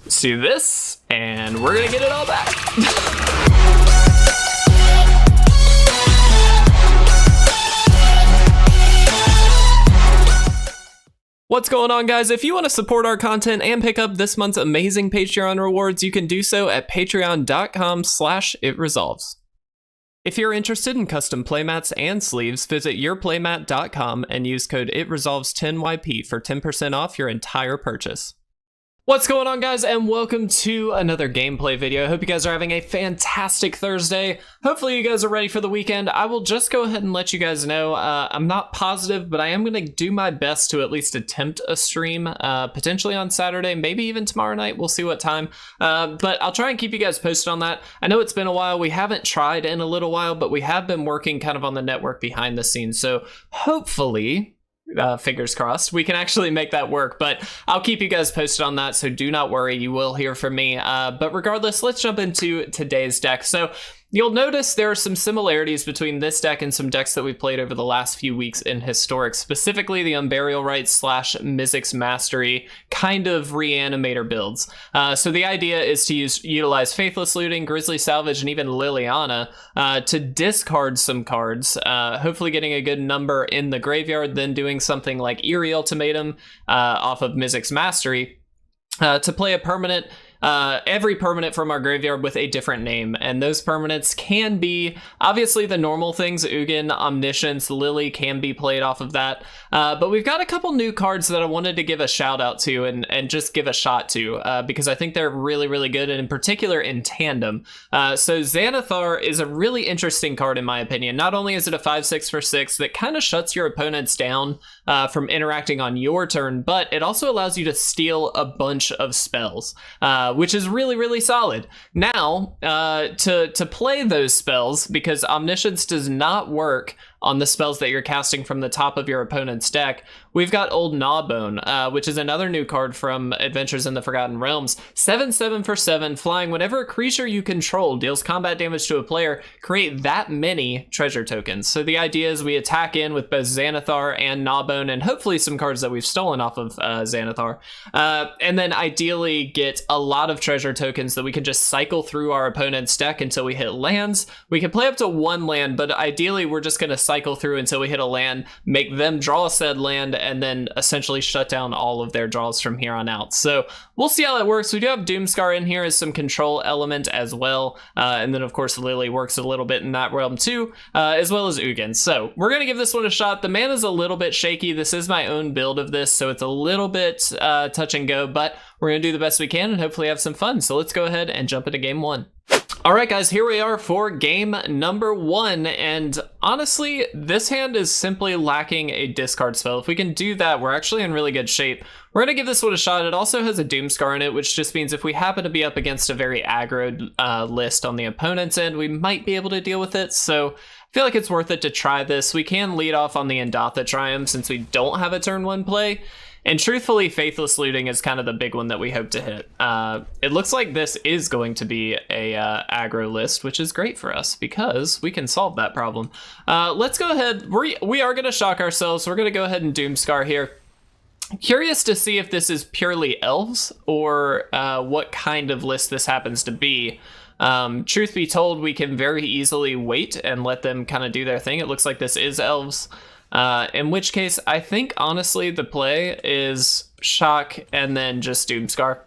Let's do this, and we're gonna get it all back. What's going on, guys? If you want to support our content and pick up this month's amazing Patreon rewards, you can do so at patreon.com/itresolves. If you're interested in custom playmats and sleeves, visit YourPlaymat.com and use code ItResolves10YP for 10% off your entire purchase. What's going on, guys, and welcome to another gameplay video. I hope you guys are having a fantastic Thursday. Hopefully you guys are ready for the weekend. I will just go ahead and let you guys know, I'm not positive, but I am going to do my best to at least attempt a stream, potentially on Saturday, maybe even tomorrow night. We'll see what time, but I'll try and keep you guys posted on that. I know it's been a while. We haven't tried in a little while, but we have been working kind of on the network behind the scenes, so hopefully... fingers crossed, we can actually make that work, but I'll keep you guys posted on that, so do not worry, you will hear from me. But regardless, let's jump into today's deck. So you'll notice there are some similarities between this deck and some decks that we've played over the last few weeks in Historic, specifically the Unburial Rites / Mizzix Mastery kind of Reanimator builds. So the idea is to utilize Faithless Looting, Grisly Salvage, and even Liliana to discard some cards, hopefully getting a good number in the graveyard, then doing something like Eerie Ultimatum off of Mizzix Mastery to play a permanent, every permanent from our graveyard with a different name, and those permanents can be obviously the normal things. Ugin, Omniscience, Lily can be played off of that, but we've got a couple new cards that I wanted to give a shout out to and just give a shot to, because I think they're really good, and in particular in tandem. So Xanathar is a really interesting card in my opinion. Not only is it a 5/6 for 6 that kind of shuts your opponents down from interacting on your turn, but it also allows you to steal a bunch of spells, which is really solid. Now, to play those spells, because Omniscience does not work on the spells that you're casting from the top of your opponent's deck, we've got Old Gnawbone, which is another new card from Adventures in the Forgotten Realms. 7/7 for 7, flying. Whenever a creature you control deals combat damage to a player, create that many treasure tokens. So the idea is we attack in with both Xanathar and Gnawbone, and hopefully some cards that we've stolen off of Xanathar, and then ideally get a lot of treasure tokens that we can just cycle through our opponent's deck until we hit lands. We can play up to one land, but ideally we're just going to cycle through until we hit a land, make them draw said land, and then essentially shut down all of their draws from here on out. So we'll see how that works. We do have Doomskar in here as some control element as well, and then of course Lily works a little bit in that realm too, as well as Ugin. So we're gonna give this one a shot. The mana is a little bit shaky. This is my own build of this, so it's a little bit touch and go, but we're gonna do the best we can and hopefully have some fun. So let's go ahead and jump into game one. All right, guys, here we are for game number one, and honestly, this hand is simply lacking a discard spell. If we can do that, we're actually in really good shape. We're going to give this one a shot. It also has a Doomskar in it, which just means if we happen to be up against a very aggroed list on the opponent's end, we might be able to deal with it, so I feel like it's worth it to try this. We can lead off on the Indatha Triome since we don't have a turn one play. And truthfully, Faithless Looting is kind of the big one that we hope to hit. It looks like this is going to be a aggro list, which is great for us because we can solve that problem. Let's go ahead. We are going to shock ourselves. We're going to go ahead and Doomskar here. Curious to see if this is purely elves or what kind of list this happens to be. Truth be told, we can very easily wait and let them kind of do their thing. It looks like this is elves. In which case, I think, honestly, the play is shock and then just Doomskar.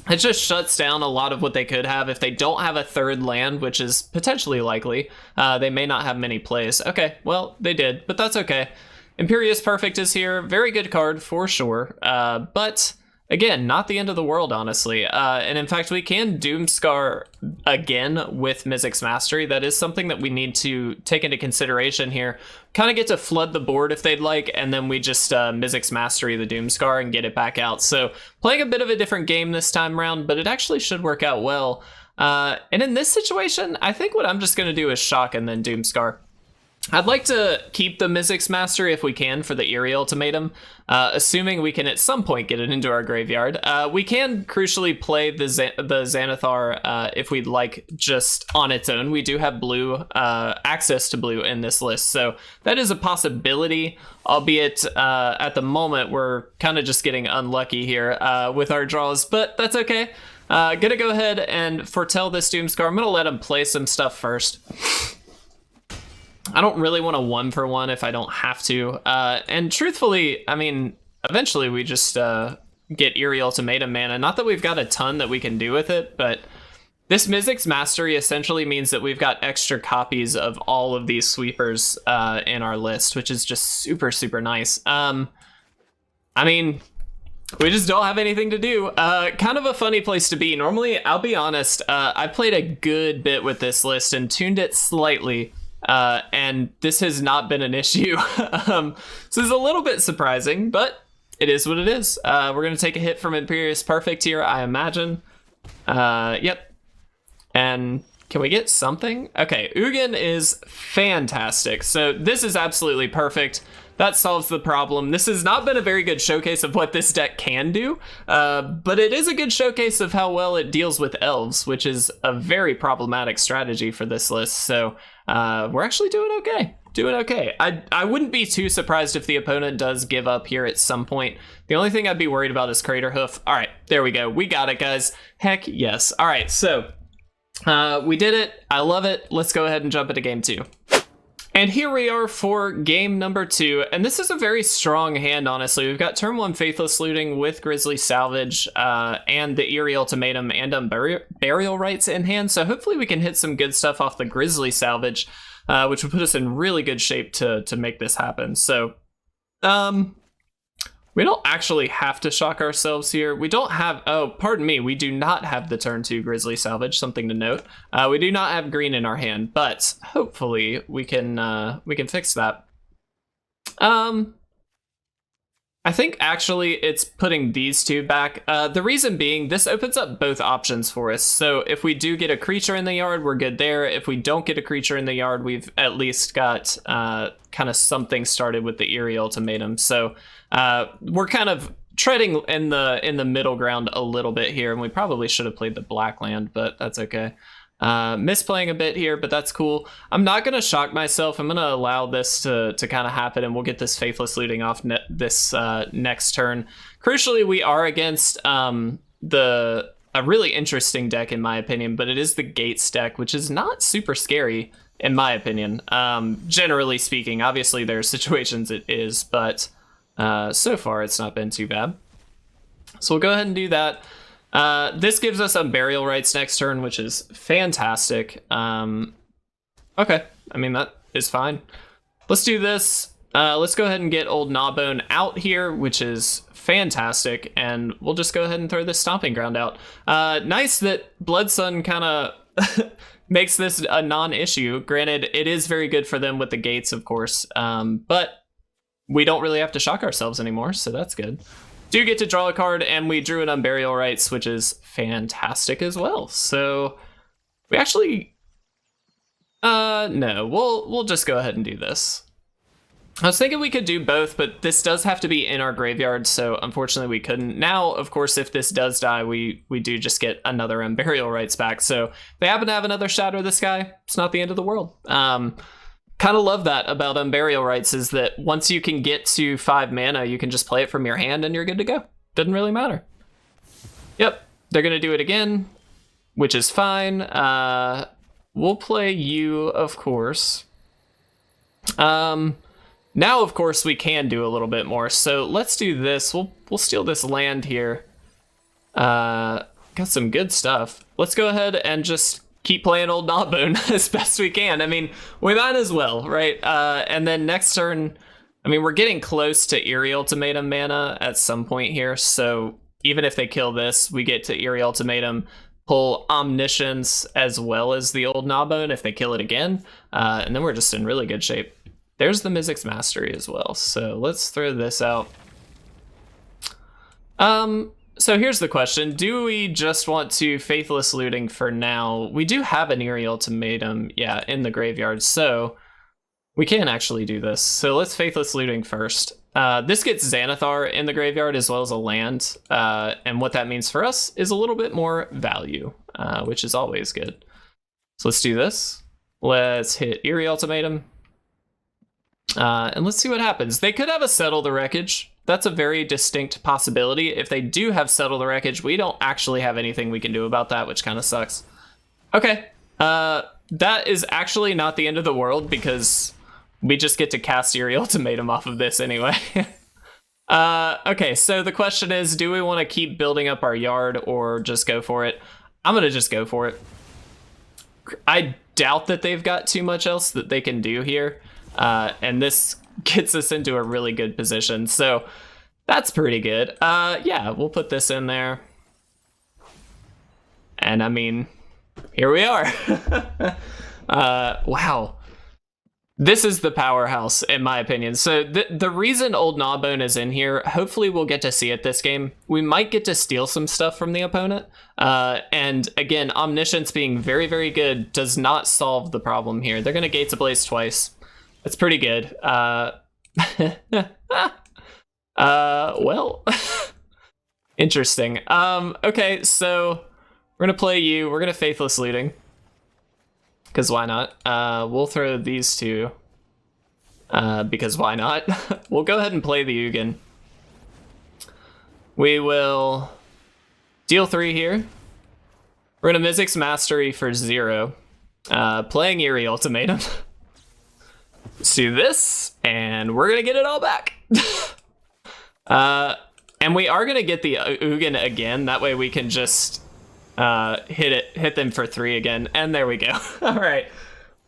It just shuts down a lot of what they could have. If they don't have a third land, which is potentially likely, they may not have many plays. Okay, well, they did, but that's okay. Imperious Perfect is here. Very good card, for sure, but... again, not the end of the world, honestly. And in fact, we can Doomskar again with Mizzix Mastery. That is something that we need to take into consideration here. Kind of get to flood the board if they'd like, and then we just Mizzix Mastery the Doomskar and get it back out. So playing a bit of a different game this time around, but it actually should work out well. And in this situation, I think what I'm just going to do is shock and then Doomskar. I'd like to keep the Mizzix Mastery if we can for the Eerie Ultimatum, assuming we can at some point get it into our graveyard. We can crucially play the Xanathar if we'd like just on its own. We do have blue, access to blue in this list, so that is a possibility, albeit at the moment we're kind of just getting unlucky here with our draws, but that's okay. Gonna go ahead and foretell this Doomskar. I'm gonna let him play some stuff first. I don't really want a 1-for-1 if I don't have to. And truthfully, I mean, eventually we just get Eerie Ultimatum mana. Not that we've got a ton that we can do with it, but this Mizzix Mastery essentially means that we've got extra copies of all of these sweepers in our list, which is just super, super nice. I mean, we just don't have anything to do. Kind of a funny place to be. Normally, I'll be honest, I played a good bit with this list and tuned it slightly. And this has not been an issue. So it's a little bit surprising, but it is what it is. We're going to take a hit from Imperious Perfect here, I imagine. Yep. And can we get something? Okay, Ugin is fantastic. So this is absolutely perfect. That solves the problem. This has not been a very good showcase of what this deck can do, but it is a good showcase of how well it deals with elves, which is a very problematic strategy for this list. So we're actually doing okay. I wouldn't be too surprised if the opponent does give up here at some point. The only thing I'd be worried about is Crater Hoof. All right, there we go. We got it, guys. Heck yes. All right, so we did it. I love it. Let's go ahead and jump into game 2. And here we are for game number 2, and this is a very strong hand, honestly. We've got turn 1 Faithless Looting with Grisly Salvage and the Eerie Ultimatum and Unburial Rites in hand, so hopefully we can hit some good stuff off the Grisly Salvage, which would put us in really good shape to make this happen. So, we don't actually have to shock ourselves here. We don't have, oh, pardon me, we do not have the turn 2 Grisly Salvage, something to note. We do not have green in our hand, but hopefully we can fix that. I think actually it's putting these two back. The reason being, this opens up both options for us. So if we do get a creature in the yard, we're good there. If we don't get a creature in the yard, we've at least got kind of something started with the Eerie Ultimatum. So we're kind of treading in the middle ground a little bit here, and we probably should have played the black land, but that's okay. Misplaying a bit here, but that's cool. I'm not going to shock myself. I'm going to allow this to kind of happen, and we'll get this Faithless Looting off this next turn. Crucially, we are against a really interesting deck, in my opinion, but it is the Gates deck, which is not super scary, in my opinion. Generally speaking, obviously there are situations it is, but so far it's not been too bad. So we'll go ahead and do that. This gives us Unburial Rites next turn, which is fantastic. Okay, I mean, that is fine. Let's do this. Let's go ahead and get Old Gnawbone out here, which is fantastic, and we'll just go ahead and throw this Stomping Ground out. Nice that Blood Sun kind of makes this a non-issue. Granted, it is very good for them with the gates, of course, but we don't really have to shock ourselves anymore, so that's good. Do get to draw a card, and we drew an Unburial Rites, which is fantastic as well. So we actually, no, we'll just go ahead and do this. I was thinking we could do both, but this does have to be in our graveyard, so unfortunately we couldn't. Now, of course, if this does die, we do just get another Unburial Rites back. So if they happen to have another Shatter the Sky, it's not the end of the world. Kind of love that about Unburial Rites, is that once you can get to 5 mana, you can just play it from your hand and you're good to go. Doesn't really matter. Yep, they're going to do it again, which is fine. We'll play you, of course. Now, of course, we can do a little bit more. So let's do this. We'll steal this land here. Got some good stuff. Let's go ahead and just keep playing Old Gnawbone as best we can. I mean, we might as well, right? And then next turn, I mean, we're getting close to Eerie Ultimatum mana at some point here, so even if they kill this, we get to Eerie Ultimatum, pull Omniscience as well as the Old Gnawbone if they kill it again, and then we're just in really good shape. There's the Mizzix Mastery as well, so let's throw this out. So here's the question. Do we just want to Faithless Looting for now? We do have an Eerie Ultimatum, yeah, in the graveyard, so We can actually do this. So let's Faithless Looting first. This gets Xanathar in the graveyard as well as a land. And what that means for us is a little bit more value, which is always good. So let's do this. Let's hit Eerie Ultimatum. And let's see what happens. They could have a Settle the Wreckage. That's a very distinct possibility. If they do have Settle the Wreckage, we don't actually have anything we can do about that, which kind of sucks. Okay. That is actually not the end of the world because we just get to cast Eerie Ultimatum off of this anyway. Okay, so the question is, do we want to keep building up our yard or just go for it? I'm going to just go for it. I doubt that they've got too much else that they can do here. And this gets us into a really good position. So that's pretty good. Yeah, we'll put this in there. And I mean, here we are. Wow. This is the powerhouse, in my opinion. So the reason Old Gnawbone is in here, hopefully we'll get to see it this game. We might get to steal some stuff from the opponent. And again, Omniscience being very, very good does not solve the problem here. They're going to Gates Ablaze twice. That's pretty good. Well, interesting. Okay, so we're going to play you. We're going to Faithless Looting. Because why not? We'll throw these two. Because why not? We'll go ahead and play the Ugin. We will deal 3 here. We're going to Mizzix Mastery for 0. Playing Eerie Ultimatum. Let's do this, and we're going to get it all back. And we are going to get the Ugin again. That way we can just... hit them for 3 again, and there we go. All right,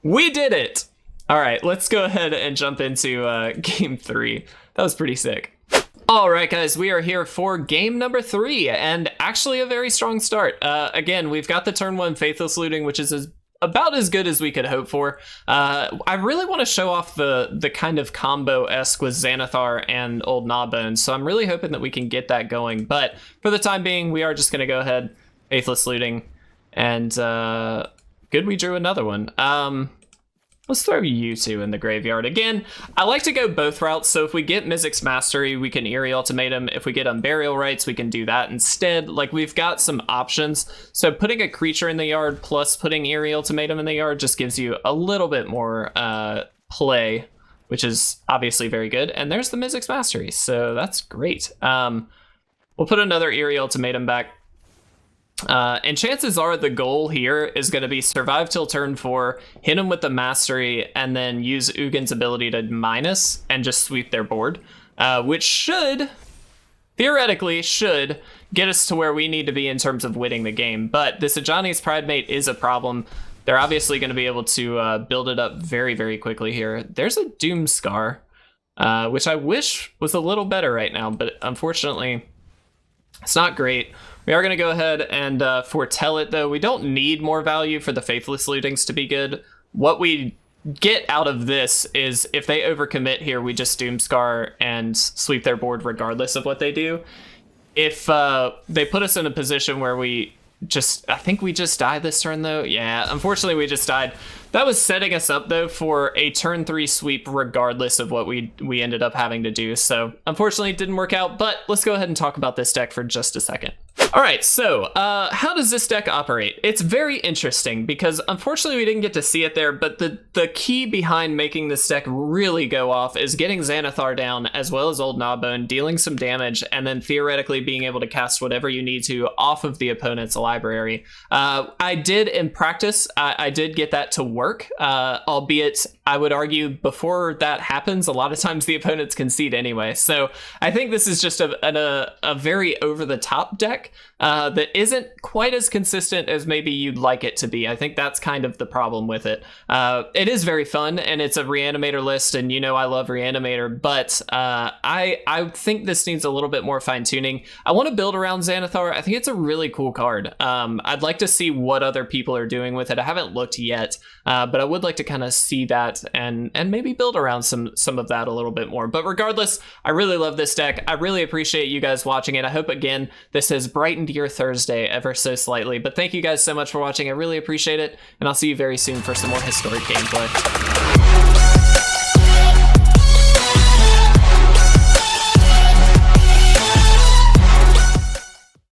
we did it. All right, let's go ahead and jump into game 3. That was pretty sick. All right, guys, we are here for game number 3, and actually a very strong start. Again, we've got the turn 1 Faithless Looting, which is about as good as we could hope for. I really want to show off the kind of combo-esque with Xanathar and Old Gnawbone, so I'm really hoping that we can get that going. But for the time being, we are just going to go ahead, Faithless Looting, and good, we drew another one. Let's throw you 2 in the graveyard. Again, I like to go both routes, so if we get Mizzix Mastery, we can Eerie Ultimatum. If we get Unburial Rites, we can do that instead. Like, we've got some options. So putting a creature in the yard plus putting Eerie Ultimatum in the yard just gives you a little bit more play, which is obviously very good. And there's the Mizzix Mastery, so that's great. We'll put another Eerie Ultimatum back. And chances are the goal here is going to be survive till turn 4, hit them with the Mastery, and then use Ugin's ability to minus and just sweep their board, which should, theoretically, should get us to where we need to be in terms of winning the game. But this Ajani's Pridemate is a problem. They're obviously going to be able to build it up very, very quickly here. There's a Doomskar, which I wish was a little better right now, but unfortunately, it's not great. We are going to go ahead and foretell it, though. We don't need more value for the Faithless Lootings to be good. What we get out of this is if they overcommit here, we just Doomskar and sweep their board regardless of what they do. If they put us in a position where we just... I think we just died this turn, though. Yeah, unfortunately, we just died. That was setting us up, though, for a turn 3 sweep regardless of what we ended up having to do. So, unfortunately, it didn't work out, but let's go ahead and talk about this deck for just a second. All right, so how does this deck operate? It's very interesting because unfortunately we didn't get to see it there, but the key behind making this deck really go off is getting Xanathar down as well as Old Gnawbone, dealing some damage, and then theoretically being able to cast whatever you need to off of the opponent's library. I did in practice, I did get that to work, albeit I would argue before that happens, a lot of times the opponents concede anyway. So I think this is just a very over-the-top deck. That isn't quite as consistent as maybe you'd like it to be. I think that's kind of the problem with it. It is very fun, and it's a Reanimator list, and you know I love Reanimator, but I think this needs a little bit more fine-tuning. I want to build around Xanathar. I think it's a really cool card. I'd like to see what other people are doing with it. I haven't looked yet, but I would like to kind of see that and maybe build around some of that a little bit more. But regardless, I really love this deck. I really appreciate you guys watching it. I hope, again, this has brightened your Thursday ever so slightly. But thank you guys so much for watching. I really appreciate it, and I'll see you very soon for some more historic gameplay.